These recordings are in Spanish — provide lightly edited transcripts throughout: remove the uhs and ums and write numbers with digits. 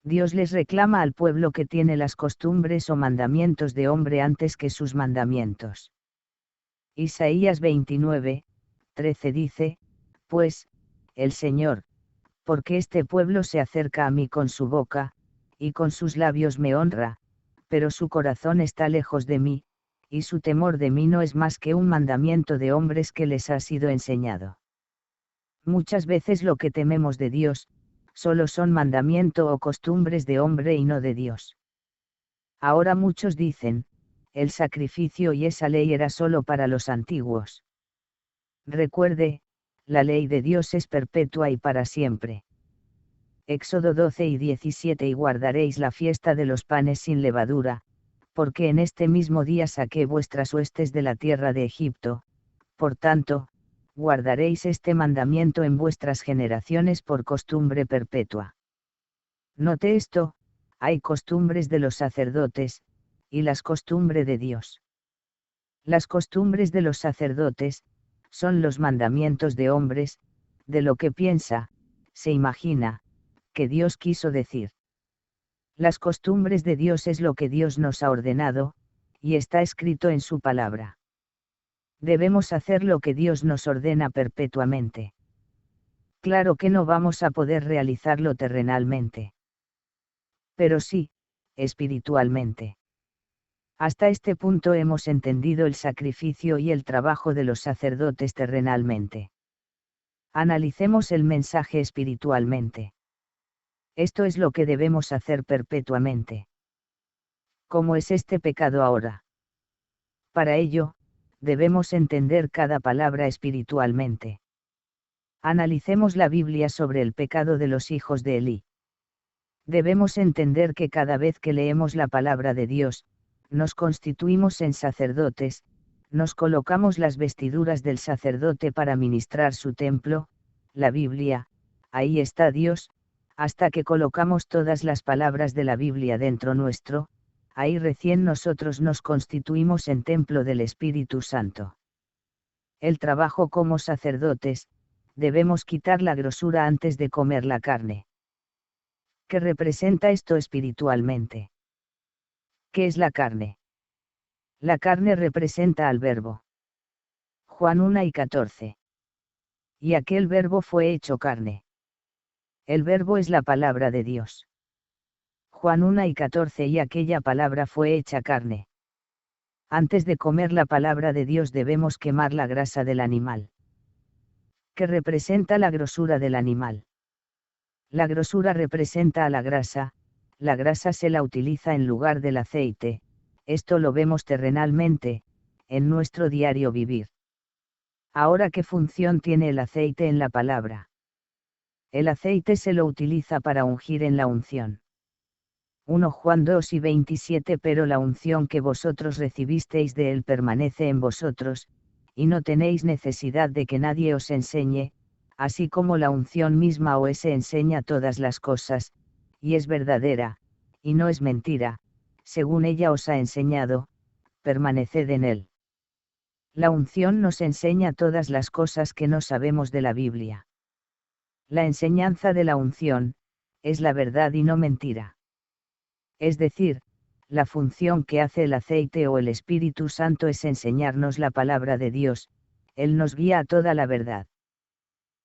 Dios les reclama al pueblo que tiene las costumbres o mandamientos de hombre antes que sus mandamientos. Isaías 29, 13 dice, pues, el Señor, porque este pueblo se acerca a mí con su boca, y con sus labios me honra, pero su corazón está lejos de mí, y su temor de mí no es más que un mandamiento de hombres que les ha sido enseñado. Muchas veces lo que tememos de Dios, solo son mandamiento o costumbres de hombre y no de Dios. Ahora muchos dicen, el sacrificio y esa ley era solo para los antiguos. Recuerde, la ley de Dios es perpetua y para siempre. Éxodo 12 y 17 y guardaréis la fiesta de los panes sin levadura, porque en este mismo día saqué vuestras huestes de la tierra de Egipto, por tanto, guardaréis este mandamiento en vuestras generaciones por costumbre perpetua. Note esto, hay costumbres de los sacerdotes, y las costumbres de Dios. Las costumbres de los sacerdotes, son los mandamientos de hombres, de lo que piensa, se imagina, que Dios quiso decir. Las costumbres de Dios es lo que Dios nos ha ordenado, y está escrito en su palabra. Debemos hacer lo que Dios nos ordena perpetuamente. Claro que no vamos a poder realizarlo terrenalmente. Pero sí, espiritualmente. Hasta este punto hemos entendido el sacrificio y el trabajo de los sacerdotes terrenalmente. Analicemos el mensaje espiritualmente. Esto es lo que debemos hacer perpetuamente. ¿Cómo es este pecado ahora? Para ello, debemos entender cada palabra espiritualmente. Analicemos la Biblia sobre el pecado de los hijos de Elí. Debemos entender que cada vez que leemos la palabra de Dios, nos constituimos en sacerdotes, nos colocamos las vestiduras del sacerdote para ministrar su templo, la Biblia, ahí está Dios, hasta que colocamos todas las palabras de la Biblia dentro nuestro, ahí recién nosotros nos constituimos en templo del Espíritu Santo. El trabajo como sacerdotes, debemos quitar la grosura antes de comer la carne. ¿Qué representa esto espiritualmente? ¿Qué es la carne? La carne representa al Verbo. Juan 1 y 14. Y aquel Verbo fue hecho carne. El Verbo es la palabra de Dios. Juan 1 y 14 y aquella palabra fue hecha carne. Antes de comer la palabra de Dios debemos quemar la grasa del animal. ¿Qué representa la grosura del animal? La grosura representa a la grasa se la utiliza en lugar del aceite, esto lo vemos terrenalmente, en nuestro diario vivir. Ahora, ¿qué función tiene el aceite en la palabra? El aceite se lo utiliza para ungir en la unción. 1 Juan 2 y 27 Pero la unción que vosotros recibisteis de él permanece en vosotros, y no tenéis necesidad de que nadie os enseñe, así como la unción misma os enseña todas las cosas, y es verdadera, y no es mentira, según ella os ha enseñado, permaneced en él. La unción nos enseña todas las cosas que no sabemos de la Biblia. La enseñanza de la unción, es la verdad y no mentira. Es decir, la función que hace el aceite o el Espíritu Santo es enseñarnos la palabra de Dios, Él nos guía a toda la verdad.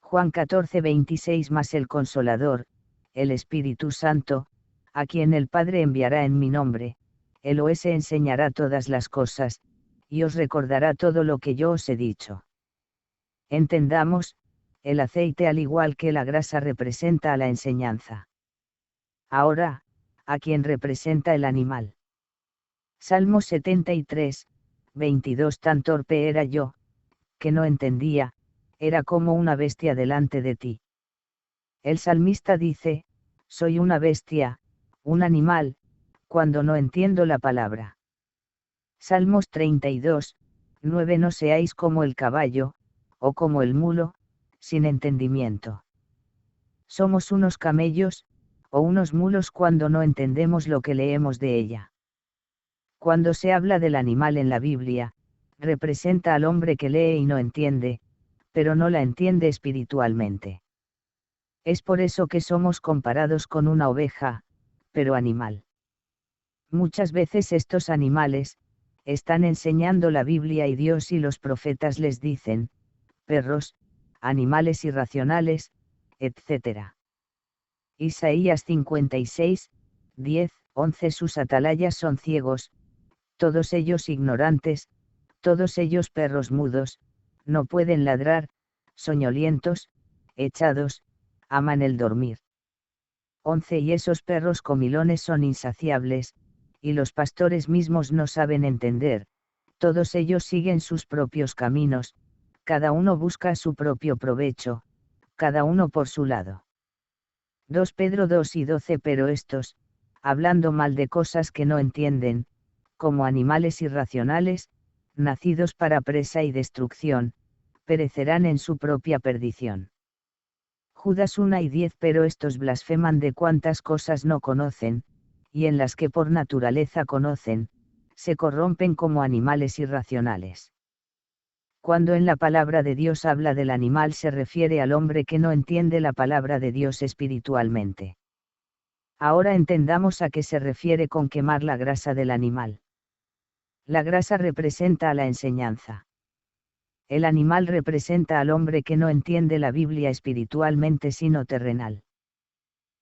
Juan 14:26 Mas el Consolador, el Espíritu Santo, a quien el Padre enviará en mi nombre, Él os enseñará todas las cosas, y os recordará todo lo que yo os he dicho. Entendamos, el aceite al igual que la grasa representa a la enseñanza. Ahora, ¿a quién representa el animal? Salmo 73, 22 Tan torpe era yo, que no entendía, era como una bestia delante de ti. El salmista dice, soy una bestia, un animal, cuando no entiendo la palabra. Salmos 32, 9 No seáis como el caballo, o como el mulo, sin entendimiento. Somos unos camellos, o unos mulos cuando no entendemos lo que leemos de ella. Cuando se habla del animal en la Biblia, representa al hombre que lee y no entiende, pero no la entiende espiritualmente. Es por eso que somos comparados con una oveja, pero animal. Muchas veces estos animales están enseñando la Biblia y Dios y los profetas les dicen, perros, animales irracionales, etc. Isaías 56, 10, 11. Sus atalayas son ciegos, todos ellos ignorantes, todos ellos perros mudos, no pueden ladrar, soñolientos, echados, aman el dormir. 11. Y esos perros comilones son insaciables, y los pastores mismos no saben entender, todos ellos siguen sus propios caminos, cada uno busca su propio provecho, cada uno por su lado. 2 Pedro 2 y 12. Pero estos, hablando mal de cosas que no entienden, como animales irracionales, nacidos para presa y destrucción, perecerán en su propia perdición. Judas 1 y 10. Pero estos blasfeman de cuantas cosas no conocen, y en las que por naturaleza conocen, se corrompen como animales irracionales. Cuando en la palabra de Dios habla del animal se refiere al hombre que no entiende la palabra de Dios espiritualmente. Ahora entendamos a qué se refiere con quemar la grasa del animal. La grasa representa a la enseñanza. El animal representa al hombre que no entiende la Biblia espiritualmente sino terrenal.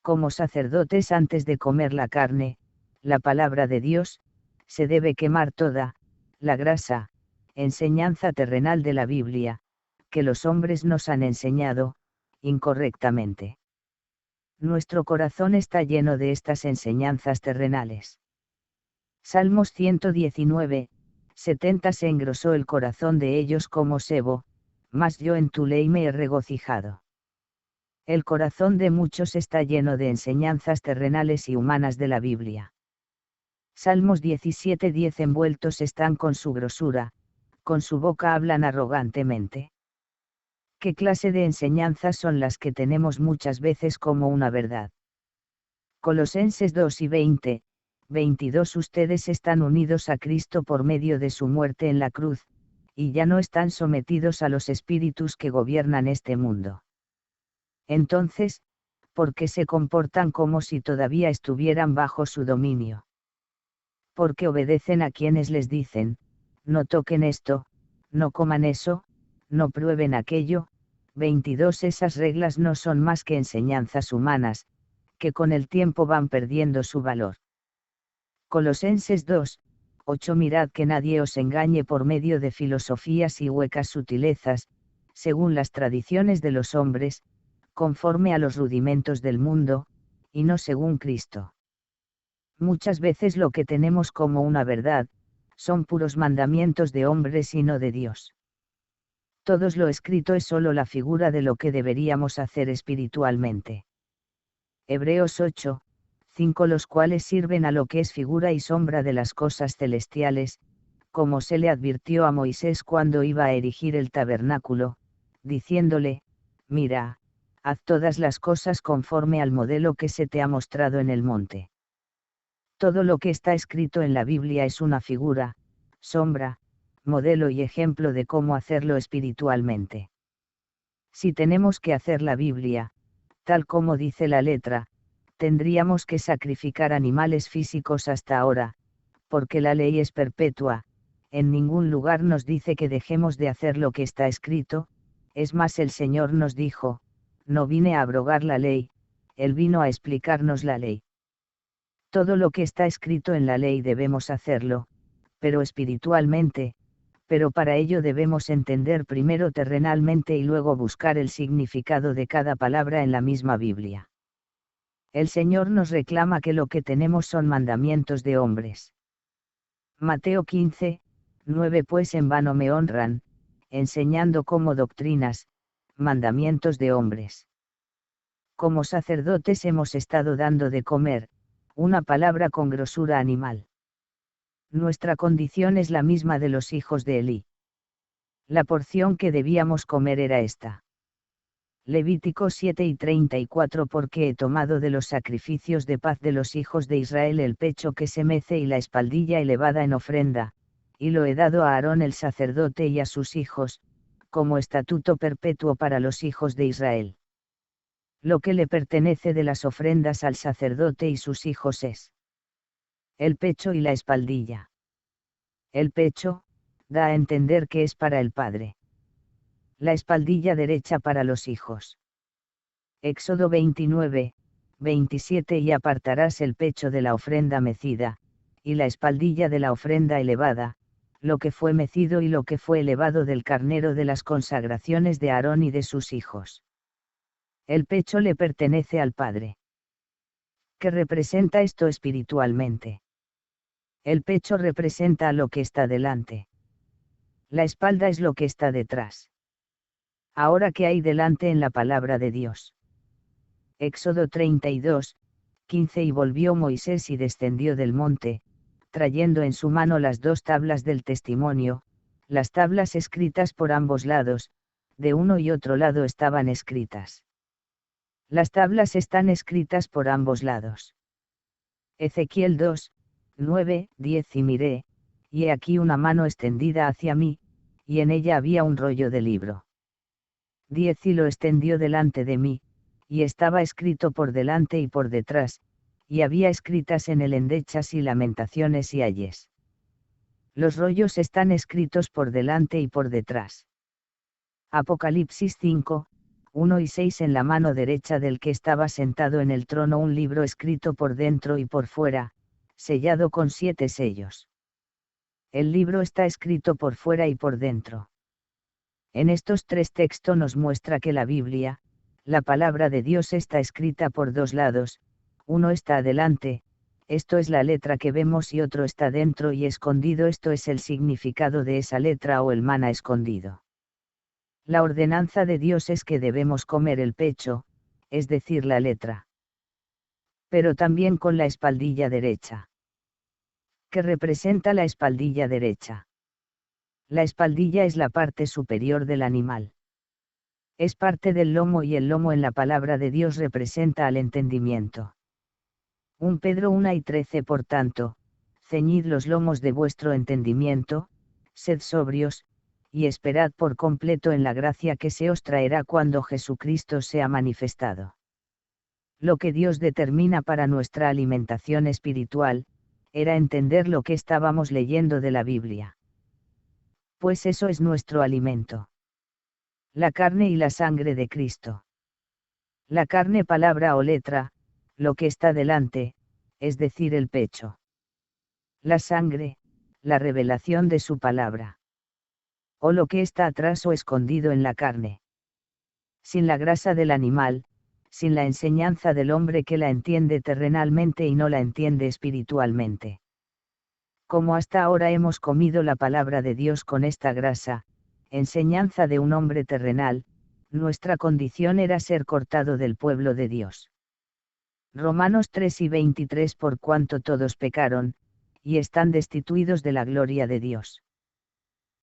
Como sacerdotes antes de comer la carne, la palabra de Dios, se debe quemar toda, la grasa, enseñanza terrenal de la Biblia, que los hombres nos han enseñado, incorrectamente. Nuestro corazón está lleno de estas enseñanzas terrenales. Salmos 119, 70. Se engrosó el corazón de ellos como sebo, mas yo en tu ley me he regocijado. El corazón de muchos está lleno de enseñanzas terrenales y humanas de la Biblia. Salmos 17, 10. Envueltos están con su grosura, con su boca hablan arrogantemente. ¿Qué clase de enseñanzas son las que tenemos muchas veces como una verdad? Colosenses 2 y 20, 22. Ustedes están unidos a Cristo por medio de su muerte en la cruz, y ya no están sometidos a los espíritus que gobiernan este mundo. Entonces, ¿por qué se comportan como si todavía estuvieran bajo su dominio? Porque obedecen a quienes les dicen, no toquen esto, no coman eso, no prueben aquello. 22. Esas reglas no son más que enseñanzas humanas, que con el tiempo van perdiendo su valor. Colosenses 2, 8. Mirad que nadie os engañe por medio de filosofías y huecas sutilezas, según las tradiciones de los hombres, conforme a los rudimentos del mundo, y no según Cristo. Muchas veces lo que tenemos como una verdad, son puros mandamientos de hombres y no de Dios. Todo lo escrito es solo la figura de lo que deberíamos hacer espiritualmente. Hebreos 8, 5. Los cuales sirven a lo que es figura y sombra de las cosas celestiales, como se le advirtió a Moisés cuando iba a erigir el tabernáculo, diciéndole, mira, haz todas las cosas conforme al modelo que se te ha mostrado en el monte. Todo lo que está escrito en la Biblia es una figura, sombra, modelo y ejemplo de cómo hacerlo espiritualmente. Si tenemos que hacer la Biblia, tal como dice la letra, tendríamos que sacrificar animales físicos hasta ahora, porque la ley es perpetua, en ningún lugar nos dice que dejemos de hacer lo que está escrito, es más el Señor nos dijo, no vine a abrogar la ley, Él vino a explicarnos la ley. Todo lo que está escrito en la ley debemos hacerlo, pero espiritualmente, pero para ello debemos entender primero terrenalmente y luego buscar el significado de cada palabra en la misma Biblia. El Señor nos reclama que lo que tenemos son mandamientos de hombres. Mateo 15, 9. Pues en vano me honran, enseñando como doctrinas, mandamientos de hombres. Como sacerdotes hemos estado dando de comer, una palabra con grosura animal. Nuestra condición es la misma de los hijos de Elí. La porción que debíamos comer era esta. Levítico 7 y 34. Porque he tomado de los sacrificios de paz de los hijos de Israel el pecho que se mece y la espaldilla elevada en ofrenda, y lo he dado a Aarón el sacerdote y a sus hijos, como estatuto perpetuo para los hijos de Israel. Lo que le pertenece de las ofrendas al sacerdote y sus hijos es el pecho y la espaldilla. El pecho, da a entender que es para el padre. La espaldilla derecha para los hijos. Éxodo 29, 27 Y apartarás el pecho de la ofrenda mecida, y la espaldilla de la ofrenda elevada, lo que fue mecido y lo que fue elevado del carnero de las consagraciones de Aarón y de sus hijos. El pecho le pertenece al Padre. ¿Qué representa esto espiritualmente? El pecho representa a lo que está delante. La espalda es lo que está detrás. Ahora, ¿qué hay delante en la palabra de Dios? Éxodo 32, 15 Y volvió Moisés y descendió del monte, trayendo en su mano las 2 tablas del testimonio, las tablas escritas por ambos lados, de uno y otro lado estaban escritas. Las tablas están escritas por ambos lados. Ezequiel 2, 9, 10 Y miré, y he aquí una mano extendida hacia mí, y en ella había un rollo de libro. 10 Y lo extendió delante de mí, y estaba escrito por delante y por detrás, y había escritas en él endechas y lamentaciones y ayes. Los rollos están escritos por delante y por detrás. Apocalipsis 5, 1 y 6 En la mano derecha del que estaba sentado en el trono un libro escrito por dentro y por fuera, sellado con 7 sellos. El libro está escrito por fuera y por dentro. En estos 3 textos nos muestra que la Biblia, la palabra de Dios, está escrita por 2 lados, uno está adelante, esto es la letra que vemos, y otro está dentro y escondido, esto es el significado de esa letra o el maná escondido. La ordenanza de Dios es que debemos comer el pecho, es decir, la letra. Pero también con la espaldilla derecha. ¿Qué representa la espaldilla derecha? La espaldilla es la parte superior del animal. Es parte del lomo, y el lomo en la palabra de Dios representa al entendimiento. 1 Pedro 1 y 13 Por tanto, ceñid los lomos de vuestro entendimiento, sed sobrios, y esperad por completo en la gracia que se os traerá cuando Jesucristo sea manifestado. Lo que Dios determina para nuestra alimentación espiritual, era entender lo que estábamos leyendo de la Biblia. Pues eso es nuestro alimento. La carne y la sangre de Cristo. La carne, palabra o letra, lo que está delante, es decir, el pecho. La sangre, la revelación de su palabra. O lo que está atrás o escondido en la carne. Sin la grasa del animal, sin la enseñanza del hombre que la entiende terrenalmente y no la entiende espiritualmente. Como hasta ahora hemos comido la palabra de Dios con esta grasa, enseñanza de un hombre terrenal, nuestra condición era ser cortado del pueblo de Dios. Romanos 3 y 23 Por cuanto todos pecaron, y están destituidos de la gloria de Dios.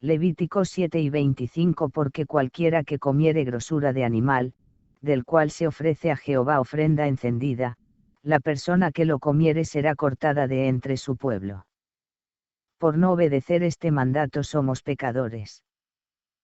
Levítico 7 y 25 Porque cualquiera que comiere grosura de animal, del cual se ofrece a Jehová ofrenda encendida, la persona que lo comiere será cortada de entre su pueblo. Por no obedecer este mandato somos pecadores.